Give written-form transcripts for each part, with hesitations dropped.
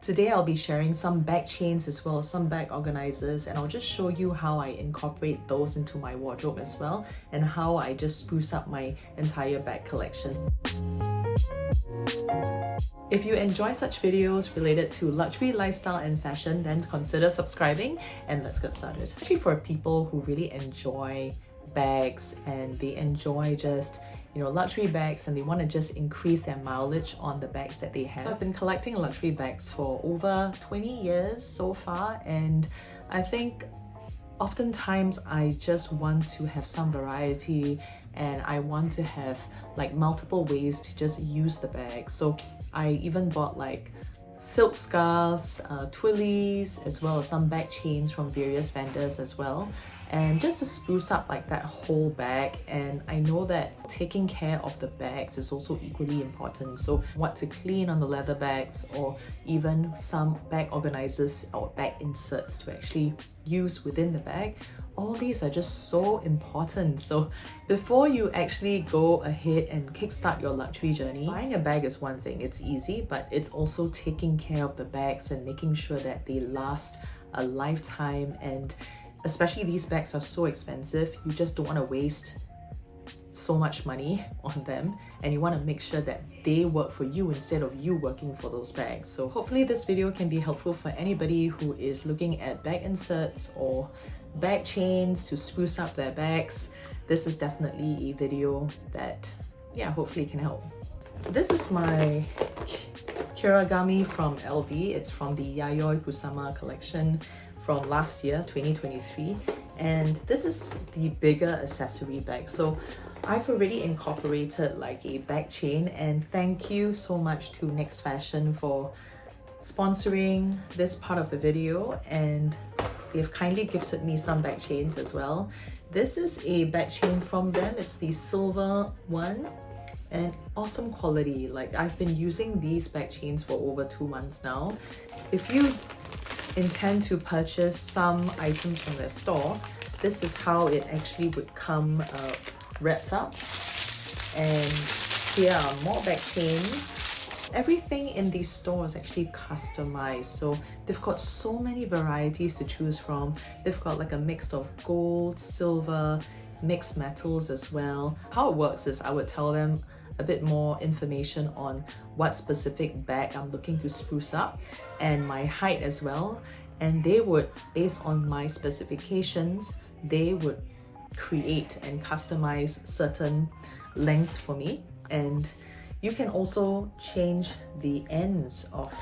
Today I'll be sharing some bag chains as well as some bag organizers, and I'll just show you how I incorporate those into my wardrobe as well, and how I just spruce up my entire bag collection. If you enjoy such videos related to luxury, lifestyle and fashion, then consider subscribing and let's get started. Actually, for people who really enjoy bags and they enjoy just luxury bags and they want to just increase their mileage on the bags that they have. So I've been collecting luxury bags for over 20 years so far, and I think oftentimes I just want to have some variety and I want to have like multiple ways to just use the bag. So I even bought like silk scarves, twillies, as well as some bag chains from various vendors as well, and just to spruce up like that whole bag. And I know that taking care of the bags is also equally important. So what to clean on the leather bags, or even some bag organizers or bag inserts to actually use within the bag. All these are just so important. So before you actually go ahead and kickstart your luxury journey, buying a bag is one thing, it's easy, but it's also taking care of the bags and making sure that they last a lifetime. And especially these bags are so expensive, you just don't want to waste so much money on them, and you want to make sure that they work for you instead of you working for those bags. So hopefully this video can be helpful for anybody who is looking at bag inserts or bag chains to spruce up their bags. This is definitely a video that, yeah, hopefully can help. This is my Kiragami from LV. It's from the Yayoi Kusama collection from last year, 2023. And this is the bigger accessory bag. So I've already incorporated like a bag chain, and thank you so much to Next Fashion for sponsoring this part of the video, and they've kindly gifted me some bag chains as well. This is a bag chain from them. It's the silver one, and awesome quality. Like, I've been using these bag chains for over 2 months now. If you intend to purchase some items from their store, this is how it actually would come wrapped up. And here are more bag chains. Everything in these stores is actually customized, so they've got so many varieties to choose from. They've got like a mix of gold, silver, mixed metals as well. How it works is I would tell them a bit more information on what specific bag I'm looking to spruce up and my height as well, and they would, based on my specifications, they would create and customize certain lengths for me. And you can also change the ends of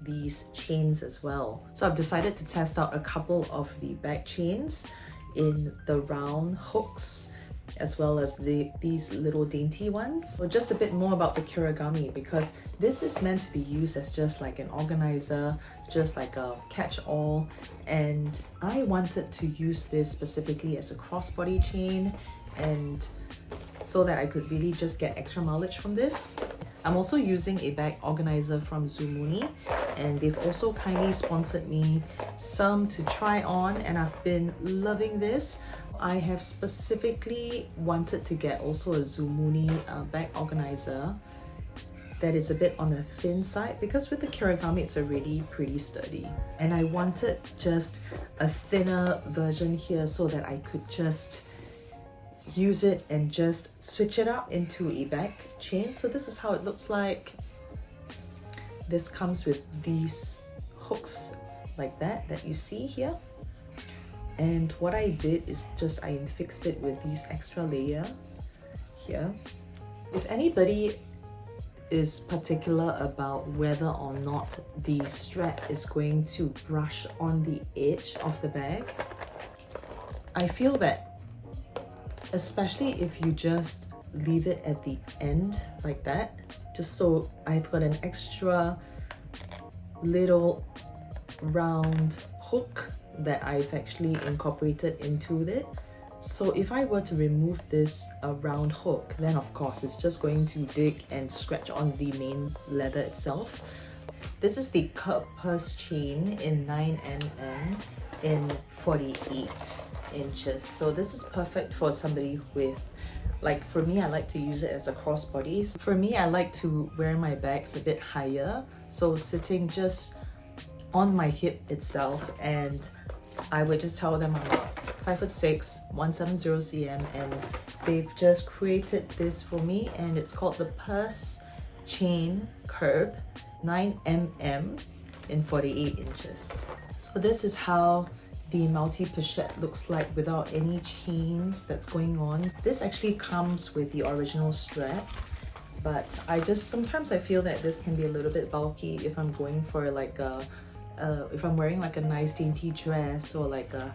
these chains as well. So I've decided to test out a couple of the bag chains in the round hooks, as well as these little dainty ones. So just a bit more about the Kiragami, because this is meant to be used as just like an organizer, just like a catch-all, and I wanted to use this specifically as a crossbody chain, and so that I could really just get extra mileage from this. I'm also using a bag organizer from Zoomoni, and they've also kindly sponsored me some to try on, and I've been loving this. I have specifically wanted to get also a Zoomoni bag organizer that is a bit on the thin side, because with the Kiragami it's already pretty sturdy, and I wanted just a thinner version here so that I could just use it and just switch it up into a bag chain. So this is how it looks like. This comes with these hooks like that you see here. And what I did is just I fixed it with these extra layer here. If anybody is particular about whether or not the strap is going to brush on the edge of the bag, I feel that especially if you just leave it at the end like that, just so I've got an extra little round hook that I've actually incorporated into it. So if I were to remove this round hook, then of course it's just going to dig and scratch on the main leather itself. This is the curb purse chain in 9mm in 48 inches. So this is perfect for somebody with, like for me, I like to use it as a crossbody. So for me, I like to wear my bags a bit higher. So sitting just on my hip itself, and I would just tell them I'm about 5'6", 170 cm, and they've just created this for me, and it's called the Purse Chain Curb 9mm in 48 inches. So this is how the multi-pochette looks like without any chains that's going on. This actually comes with the original strap, but sometimes I feel that this can be a little bit bulky if I'm going for like if I'm wearing like a nice dainty dress, or like a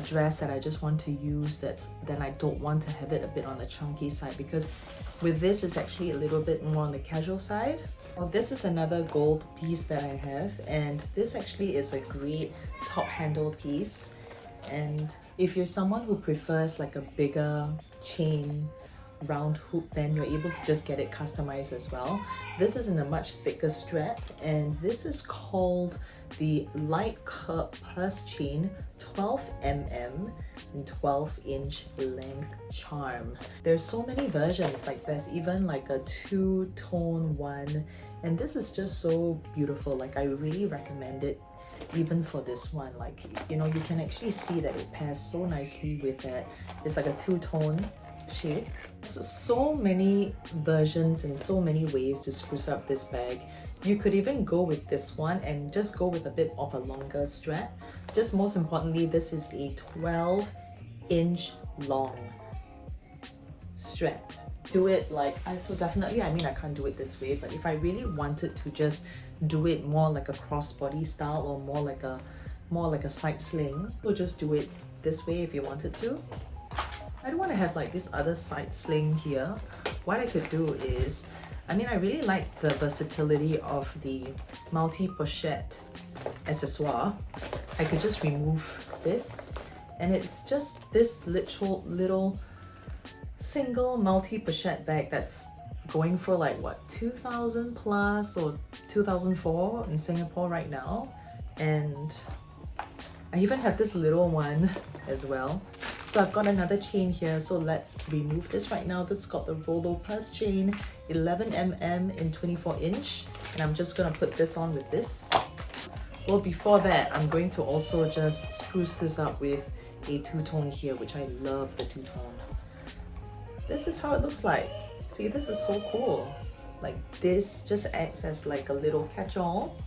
dress that I just want to use, then I don't want to have it a bit on the chunky side, because with this it's actually a little bit more on the casual side. Well, this is another gold piece that I have, and this actually is a great top handle piece. And if you're someone who prefers like a bigger chain round hoop, then you're able to just get it customized as well. This is in a much thicker strap, and this is called the Light Curb Purse Chain 12mm and 12-inch length charm. There's so many versions, like there's even like a two-tone one, and this is just so beautiful. Like I really recommend it even for this one. Like, you know, you can actually see that it pairs so nicely with that. It's like a two-tone shade. So many versions and so many ways to spruce up this bag. You could even go with this one and just go with a bit of a longer strap. Just most importantly, this is a 12-inch long strap. Do it like so definitely, I mean, I can't do it this way, but if I really wanted to just do it more like a crossbody style, or more like a side sling, so just do it this way if you wanted to. I don't want to have like this other side sling here. What I could do is, I mean, I really like the versatility of the multi-pochette accessoire. I could just remove this, and it's just this little single multi-pochette bag that's going for like what, 2,000 plus or 2,004 in Singapore right now. And I even have this little one as well. So I've got another chain here, so let's remove this right now. This has got the Rolo Purse Chain 11mm in 24-inch, and I'm just gonna put this on with this. Well, before that, I'm going to also just spruce this up with a two-tone here, which I love the two-tone. This is how it looks like. See, this is so cool. Like this just acts as like a little catch-all.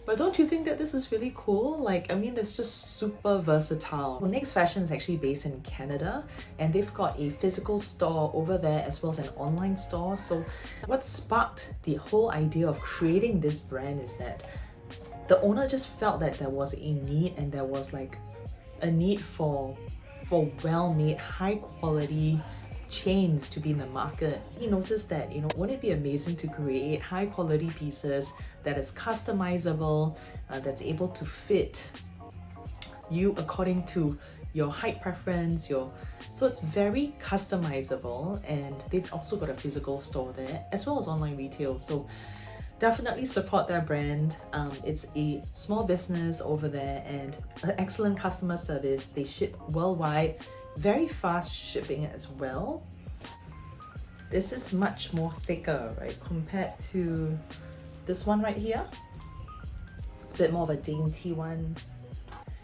But don't you think that this is really cool? Like, I mean, it's just super versatile. Well, NYX Fashion is actually based in Canada, and they've got a physical store over there as well as an online store. So what sparked the whole idea of creating this brand is that the owner just felt that there was a need, and there was like a need for well-made, high-quality chains to be in the market. He noticed that, you know, wouldn't it be amazing to create high-quality pieces that is customizable, that's able to fit you according to your height preference, so it's very customizable. And they've also got a physical store there as well as online retail, so definitely support their brand. It's a small business over there, and excellent customer service. They ship worldwide, very fast shipping as well. This is much more thicker, right, compared to this one right here. It's a bit more of a dainty one.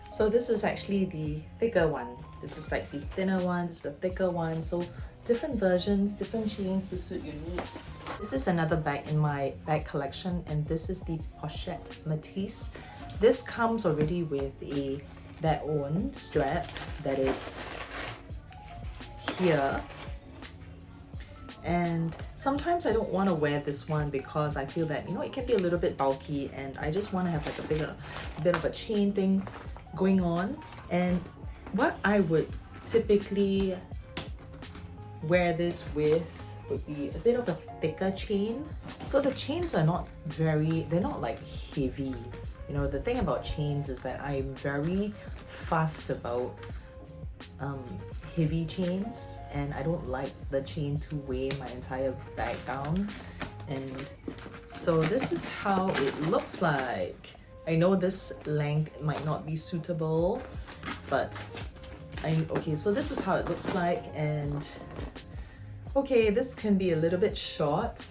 So this is actually the thicker one. This is like the thinner one, this is the thicker one. So different versions, different chains to suit your needs. This is another bag in my bag collection, and this is the Pochette Matisse. This comes already with their own strap that is here. And sometimes I don't want to wear this one because I feel that, you know, it can be a little bit bulky, and I just want to have like a bit of a chain thing going on. And what I would typically wear this with would be a bit of a thicker chain. So the chains are not they're not like heavy. You know, the thing about chains is that I'm very fussed about heavy chains, and I don't like the chain to weigh my entire bag down. And so this is how it looks like. I know this length might not be suitable, but okay, so this is how it looks like. And okay, this can be a little bit short,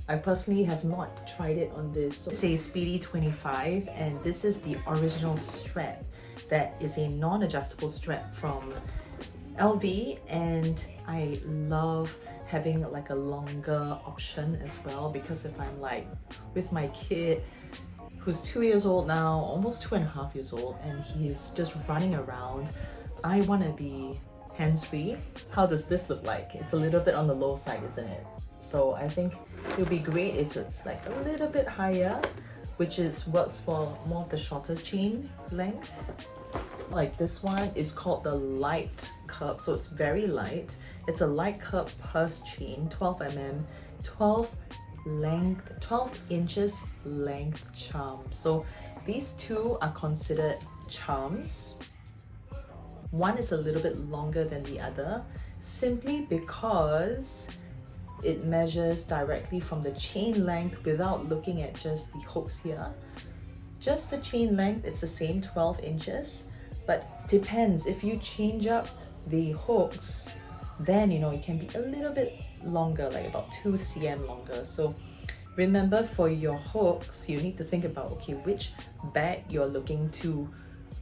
I personally have not tried it on this. So it's a Speedy 25 and this is the original strap that is a non-adjustable strap from LV, and I love having like a longer option as well, because if I'm like with my kid who's 2 years old now, almost 2.5 years old, and he's just running around, I want to be hands-free. How does this look like? It's a little bit on the low side, isn't it? So I think it'll be great if it's like a little bit higher, which is works for more of the shorter chain length. Like this one is called the light curb, so it's very light. It's a light curb purse chain, 12 mm, 12 inches length charm. So these two are considered charms. One is a little bit longer than the other, simply because it measures directly from the chain length without looking at just the hooks here. Just the chain length, it's the same 12 inches, but depends. If you change up the hooks, then you know it can be a little bit longer, like about 2 cm longer. So remember, for your hooks, you need to think about, okay, which bag you're looking to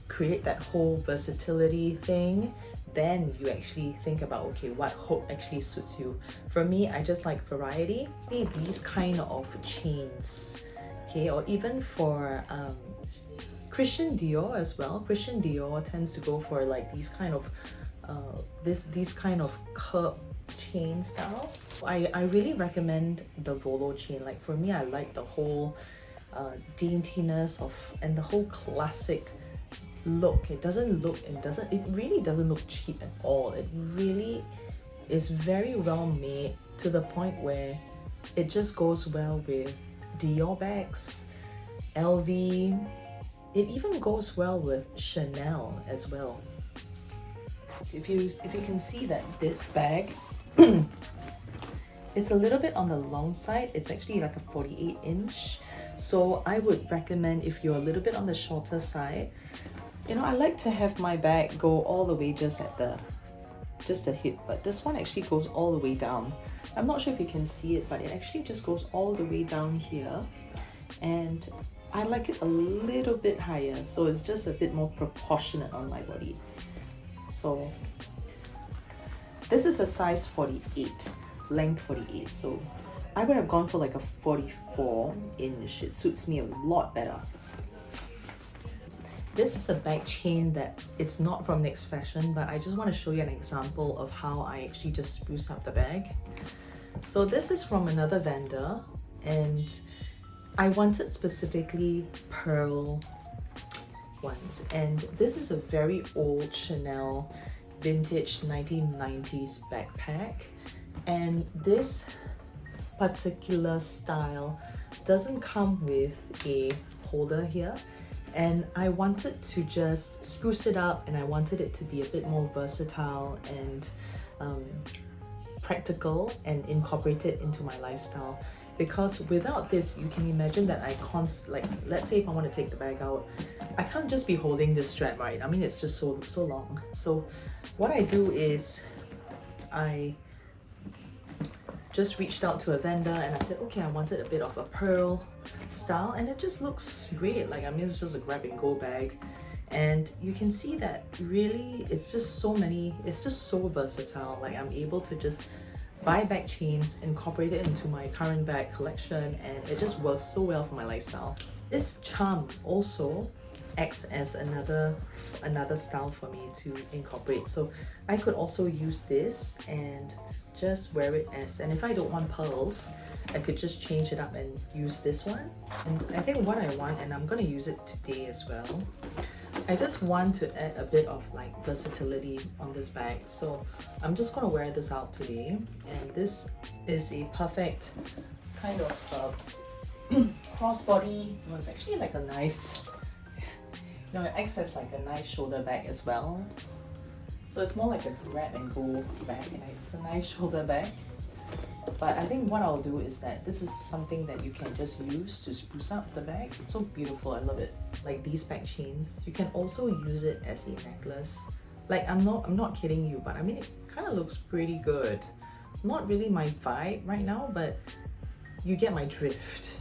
create that whole versatility thing. Then you actually think about, okay, what hook actually suits you. For me, I just like variety. These kind of chains, okay, or even for Christian Dior as well. Christian Dior tends to go for like these kind of these kind of curb chain style. I really recommend the Volo chain. Like for me, I like the whole daintiness of and the whole classic look. It really doesn't look cheap at all. It really is very well made, to the point where it just goes well with Dior bags, LV. It even goes well with Chanel as well. So if you can see that this bag it's a little bit on the long side. It's actually like a 48 inch. So I would recommend, if you're a little bit on the shorter side, you know, I like to have my bag go all the way just at the hip, but this one actually goes all the way down. I'm not sure if you can see it, but it actually just goes all the way down here, and I like it a little bit higher, so it's just a bit more proportionate on my body. So this is a size 48, length 48, so I would have gone for like a 44 inch. It suits me a lot better. This is a bag chain that it's not from Next Fashion, but I just want to show you an example of how I actually just spruce up the bag. So this is from another vendor, and I wanted specifically pearl ones, and this is a very old Chanel vintage 1990s backpack, and this particular style doesn't come with a holder here, and I wanted to just spruce it up, and I wanted it to be a bit more versatile and practical and incorporate it into my lifestyle. Because without this, you can imagine that like, let's say if I want to take the bag out, I can't just be holding this strap, right? I mean, it's just so long. So what I do is I just reached out to a vendor and I said, okay, I wanted a bit of a pearl style, and it just looks great. Like, I mean, it's just a grab and go bag, and you can see that really it's just so versatile. Like, I'm able to just buy bag chains, incorporate it into my current bag collection, and it just works so well for my lifestyle. This charm also acts as another style for me to incorporate. So I could also use this and just wear it as, and if I don't want pearls, I could just change it up and use this one. And I think what I want, and I'm going to use it today as well, I just want to add a bit of like versatility on this bag. So I'm just going to wear this out today, and this is a perfect kind of crossbody. It was actually like a nice, you know, it acts as like a nice shoulder bag as well. So it's more like a grab and go bag, and it's a nice shoulder bag. But I think what I'll do is that this is something that you can just use to spruce up the bag. It's so beautiful, I love it. Like these bag chains, you can also use it as a necklace. Like, I'm not kidding you, but I mean, it kind of looks pretty good. Not really my vibe right now, but you get my drift.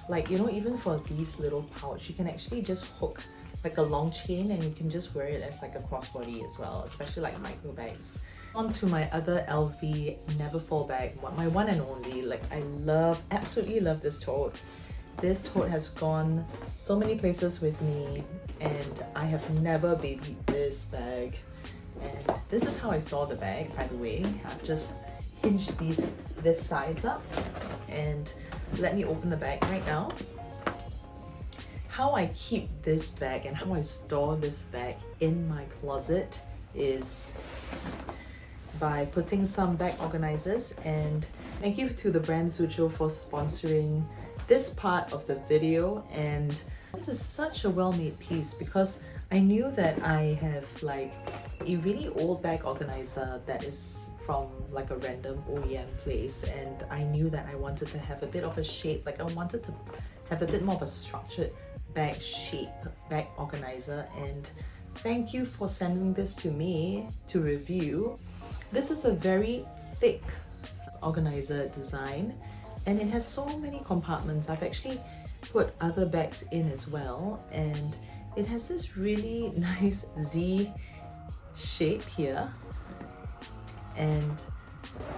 Like, you know, even for these little pouch, you can actually just hook like a long chain and you can just wear it as like a crossbody as well, especially like micro bags. On to my other LV Neverfull bag, my one and only. Like, I absolutely love this tote. This tote has gone so many places with me and I have never babied this bag. And this is how I saw the bag, by the way. I've just hinged this sides up, and let me open the bag right now. How I keep this bag and how I store this bag in my closet is by putting some bag organizers. And thank you to the brand Zucho for sponsoring this part of the video. And this is such a well-made piece because I knew that I have like a really old bag organizer that is from like a random OEM place, and I knew that I wanted to have a bit of a shape, like I wanted to have a bit more of a structured bag shape bag organizer. And thank you for sending this to me to review. This is a very thick organizer design and it has so many compartments. I've actually put other bags in as well, and it has this really nice Z shape here, and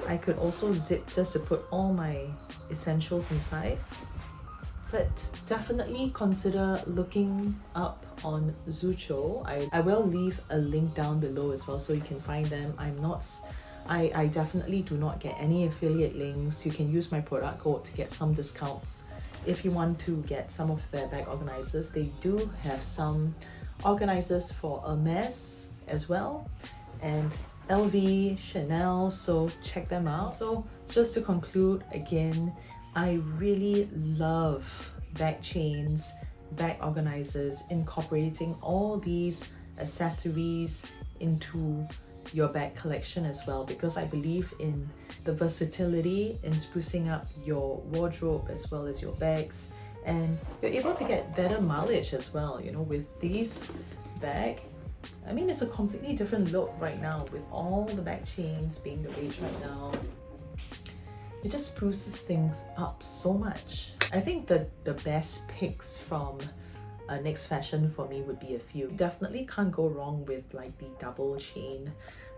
I could also zip just to put all my essentials inside. But definitely consider looking up on Zucho. I will leave a link down below as well so you can find them. I definitely do not get any affiliate links. You can use my product code to get some discounts if you want to get some of their bag organizers. They do have some organizers for Hermes as well, and LV, Chanel, so check them out. So just to conclude again, I really love bag chains, bag organizers, incorporating all these accessories into your bag collection as well, because I believe in the versatility in sprucing up your wardrobe as well as your bags, and you're able to get better mileage as well, you know, with these bag. I mean, it's a completely different look right now with all the bag chains being the rage right now. It just spruces things up so much. I think the best picks from Next Fashion for me would be a few. Definitely can't go wrong with like the double chain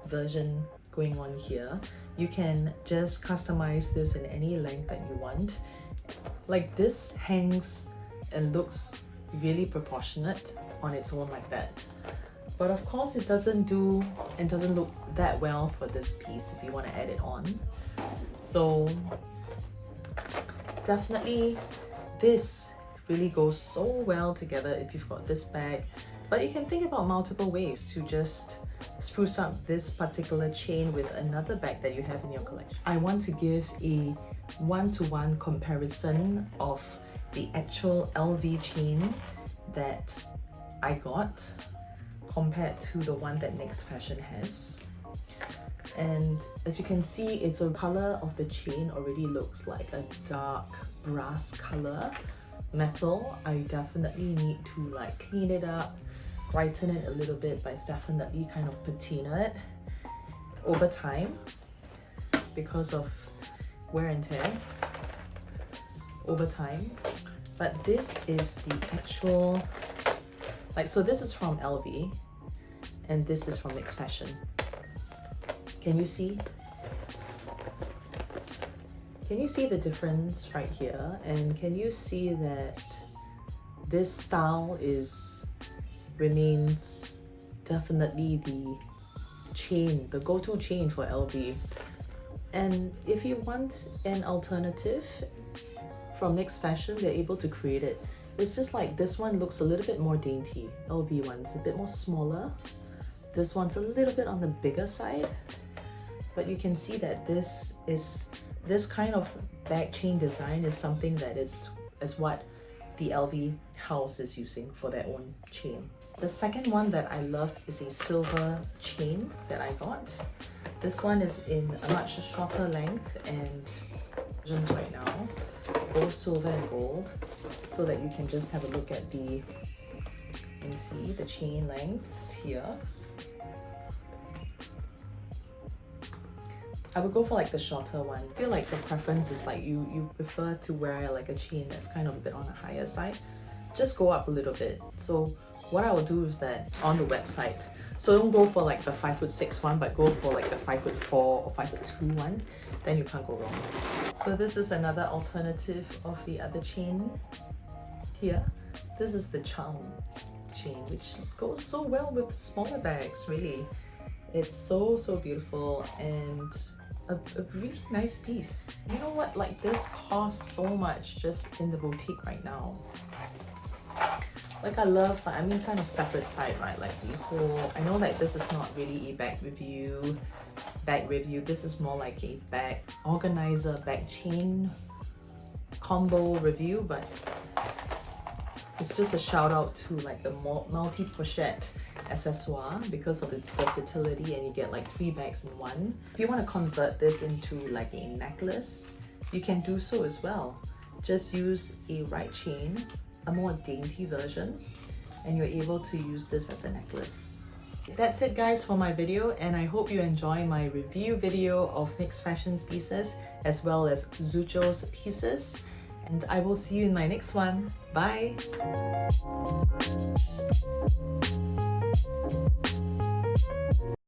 version going on here. You can just customize this in any length that you want. Like, this hangs and looks really proportionate on its own like that. But of course it doesn't look that well for this piece if you want to add it on. So definitely this really goes so well together if you've got this bag. But you can think about multiple ways to just spruce up this particular chain with another bag that you have in your collection. I want to give a one-to-one comparison of the actual LV chain that I got compared to the one that Next Fashion has. And as you can see, it's a color of the chain already looks like a dark brass color metal. I definitely need to like clean it up, brighten it a little bit, but it's definitely kind of patina it over time because of wear and tear over time. But this is the actual, like, so this is from LV and this is from Next Fashion. Can you see? Can you see the difference right here? And can you see that this style remains definitely the chain, the go-to chain for LV. And if you want an alternative from Next Fashion, they're able to create it. It's just like this one looks a little bit more dainty. LV one's a bit more smaller. This one's a little bit on the bigger side. But you can see that this kind of bag chain design is something that is what the LV house is using for their own chain. The second one that I love is a silver chain that I got. This one is in a much shorter length and versions right now, both silver and gold, so that you can just have a look at and see the chain lengths here. I would go for like the shorter one. I feel like the preference is like you prefer to wear like a chain that's kind of a bit on the higher side. Just go up a little bit. So what I will do is that on the website, so don't go for like the 5'6" one, but go for like the 5'4" or 5'2" one. Then you can't go wrong. So this is another alternative of the other chain here. This is the charm chain, which goes so well with smaller bags, really. It's so beautiful and a really nice piece. You know what, like this costs so much just in the boutique right now. Like I love, I mean kind of separate side, right? Like the whole, I know that this is not really a bag review, this is more like a bag organizer, bag chain combo review, but it's just a shout out to like the multi-pochette accessoire because of its versatility, and you get like 3 bags in one. If you want to convert this into like a necklace, you can do so as well. Just use a right chain, a more dainty version, and you're able to use this as a necklace. That's it guys for my video, and I hope you enjoy my review video of NYX Fashion's pieces as well as Zuccio's pieces, and I will see you in my next one. Bye!